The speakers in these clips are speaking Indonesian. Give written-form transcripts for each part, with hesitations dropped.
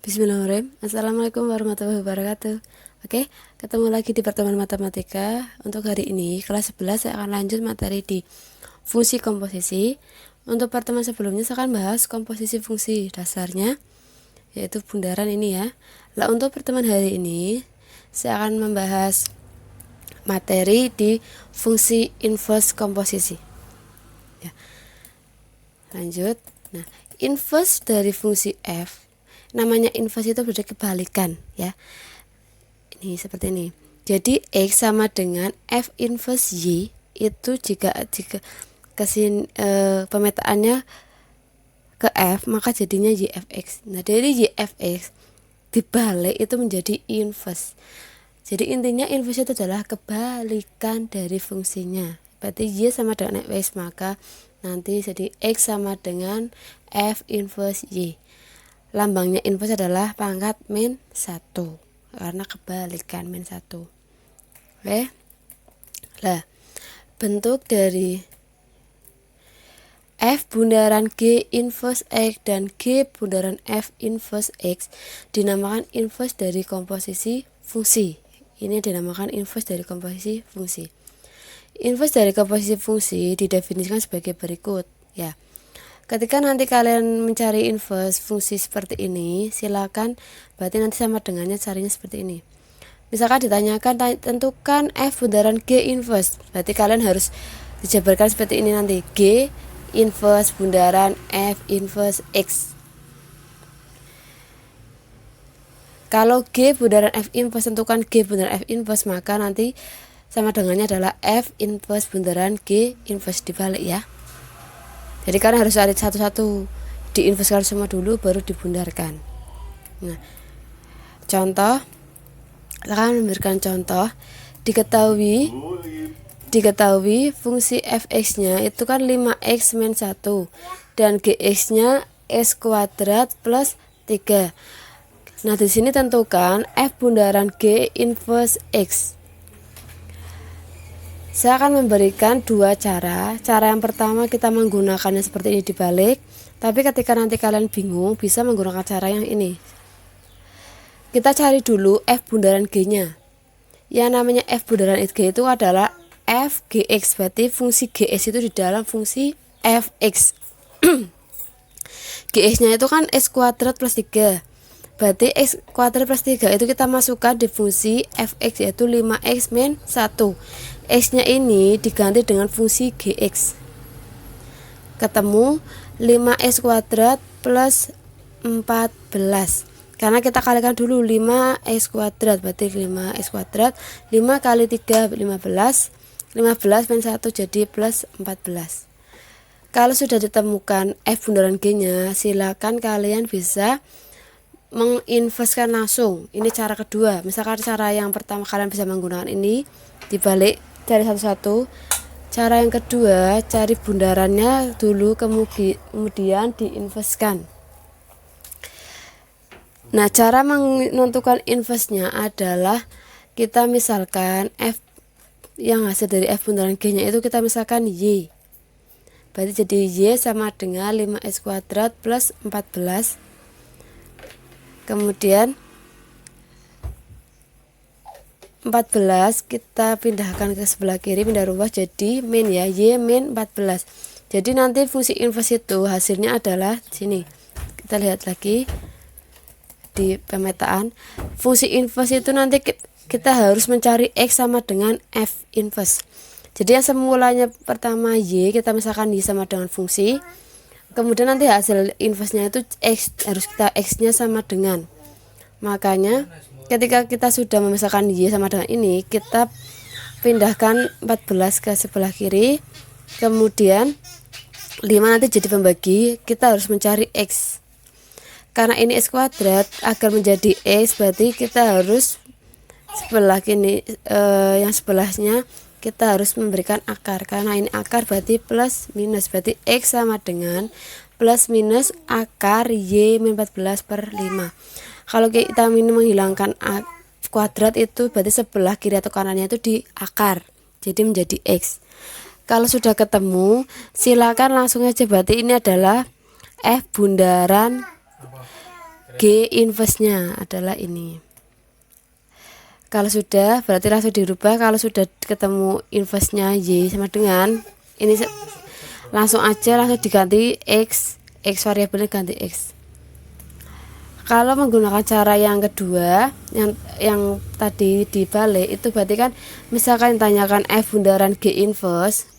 Bismillahirrahmanirrahim. Assalamualaikum warahmatullahi wabarakatuh. Oke, ketemu lagi di pertemuan matematika. Untuk hari ini kelas 11 saya akan lanjut materi di fungsi komposisi. Untuk pertemuan sebelumnya saya akan bahas komposisi fungsi dasarnya, yaitu bundaran ini ya. Lah untuk pertemuan hari ini saya akan membahas materi di fungsi inverse komposisi. Ya. Lanjut. Nah, inverse dari fungsi f, namanya inverse itu berarti kebalikan ya. Ini seperti ini. Jadi x sama dengan f inverse y itu jika pemetaannya ke f, maka jadinya yfx. Nah, dari yfx dibalik itu menjadi inverse. Jadi intinya inverse itu adalah kebalikan dari fungsinya. Berarti y sama dengan fx, maka nanti jadi x sama dengan f inverse y. Lambangnya inverse adalah pangkat min 1 karena kebalikan min 1. Oke. Lah, bentuk dari f bundaran g inverse x dan g bundaran f inverse x dinamakan inverse dari komposisi fungsi. Ini dinamakan inverse dari komposisi fungsi. Inverse dari komposisi fungsi didefinisikan sebagai berikut ya. Ketika nanti kalian mencari inverse fungsi seperti ini, silakan berarti nanti sama dengannya carinya seperti ini. Misalkan ditanyakan tentukan f bundaran g inverse, berarti kalian harus dijabarkan seperti ini nanti, g inverse bundaran f inverse x. Kalau g bundaran f inverse, tentukan g bundaran f inverse, maka nanti sama dengannya adalah f inverse bundaran g inverse dibalik ya. Jadi kalian harus cari satu-satu, diinverskan semua dulu baru dibundarkan. Nah, contoh, akan memberikan contoh. Diketahui fungsi fx-nya itu kan 5x min 1 dan gx-nya x kuadrat plus 3. Nah, di sini tentukan f bundaran g inverse x. Saya akan memberikan dua cara. Cara yang pertama kita menggunakannya seperti ini dibalik. Tapi ketika nanti kalian bingung, bisa menggunakan cara yang ini. Kita cari dulu f bundaran g-nya. Yang namanya f bundaran g itu adalah f gx. Berarti fungsi gx itu di dalam fungsi fx. Gx-nya itu kan x kuadrat plus 3. Berarti x kuadrat plus 3 itu kita masukkan di fungsi fx, yaitu 5x min 1. X-nya ini diganti dengan fungsi gx. Ketemu 5x kuadrat plus 14. Karena kita kalikan dulu 5x kuadrat, berarti 5x kuadrat 5 kali 3 15. 15 min 1 jadi plus 14. Kalau sudah ditemukan f bundaran g-nya, silakan kalian bisa menginverskan langsung. Ini cara kedua. Misalkan cara yang pertama kalian bisa menggunakan ini dibalik, cari satu-satu. Cara yang kedua, cari bundarannya dulu kemudian diinverskan. Nah, cara menentukan inverse-nya adalah kita misalkan f yang hasil dari f bundaran g-nya itu kita misalkan y. Berarti jadi y sama dengan 5x kuadrat plus 14. Kemudian 14 kita pindahkan ke sebelah kiri, pindah ruas jadi min ya, y min 14. Jadi nanti fungsi inverse itu hasilnya adalah sini. Kita lihat lagi di pemetaan. Fungsi inverse itu nanti kita harus mencari x sama dengan f inverse. Jadi yang semulanya pertama y, kita misalkan y sama dengan fungsi. Kemudian nanti hasil inverse-nya itu x, harus kita x-nya sama dengan. Makanya ketika kita sudah memisahkan y sama dengan ini, kita pindahkan 14 ke sebelah kiri. Kemudian 5 nanti jadi pembagi, kita harus mencari x. Karena ini x kuadrat, agar menjadi x berarti kita harus sebelah kini yang sebelahnya kita harus memberikan akar. Karena ini akar berarti plus minus, berarti x sama dengan plus minus akar y min 14 per 5. Kalau kita ini menghilangkan kuadrat itu berarti sebelah kiri atau kanannya itu di akar, jadi menjadi x. Kalau sudah ketemu, silakan langsung aja, berarti ini adalah F bundaran G inverse-nya adalah ini. Kalau sudah, berarti langsung dirubah. Kalau sudah ketemu inverse-nya Y sama dengan ini, langsung diganti X variabelnya ganti X. Kalau menggunakan cara yang kedua, yang tadi dibalik, itu berarti kan misalkan tanyakan F bundaran G inverse,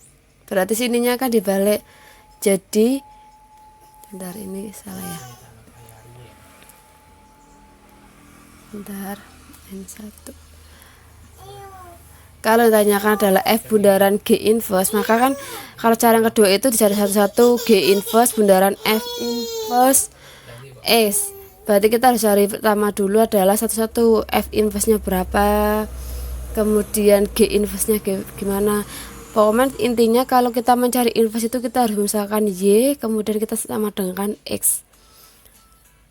berarti sininya kan dibalik. Jadi bentar, ini salah ya. Bentar, N1. Kalau ditanyakan adalah F bundaran G inverse, maka kan kalau cara yang kedua itu dicari satu-satu G inverse bundaran F inverse S. Berarti kita harus cari pertama dulu adalah satu-satu F inverse-nya berapa, kemudian G inverse-nya gimana. Pokoknya intinya kalau kita mencari inverse itu kita harus misalkan Y, kemudian kita sama dengan X.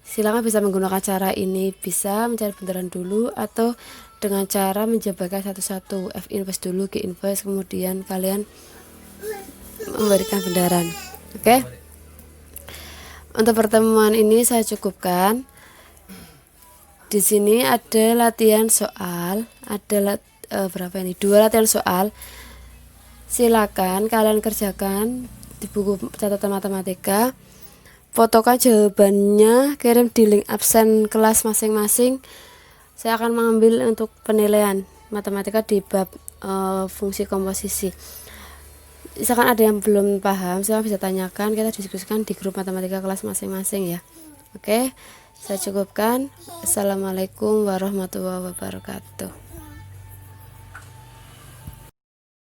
Silakan bisa menggunakan cara ini, bisa mencari bundaran dulu atau dengan cara menjabarkan satu-satu F inverse dulu, G inverse, kemudian kalian memberikan bundaran. Oke? Untuk pertemuan ini saya cukupkan. Di sini ada latihan soal, ada berapa ini? 2 latihan soal. Silakan kalian kerjakan di buku catatan matematika. Fotokan jawabannya, kirim di link absen kelas masing-masing. Saya akan mengambil untuk penilaian matematika di bab fungsi komposisi. Misalkan ada yang belum paham, saya bisa tanyakan, kita diskusikan di grup matematika kelas masing-masing ya. Oke, saya cukupkan. Assalamualaikum warahmatullahi wabarakatuh.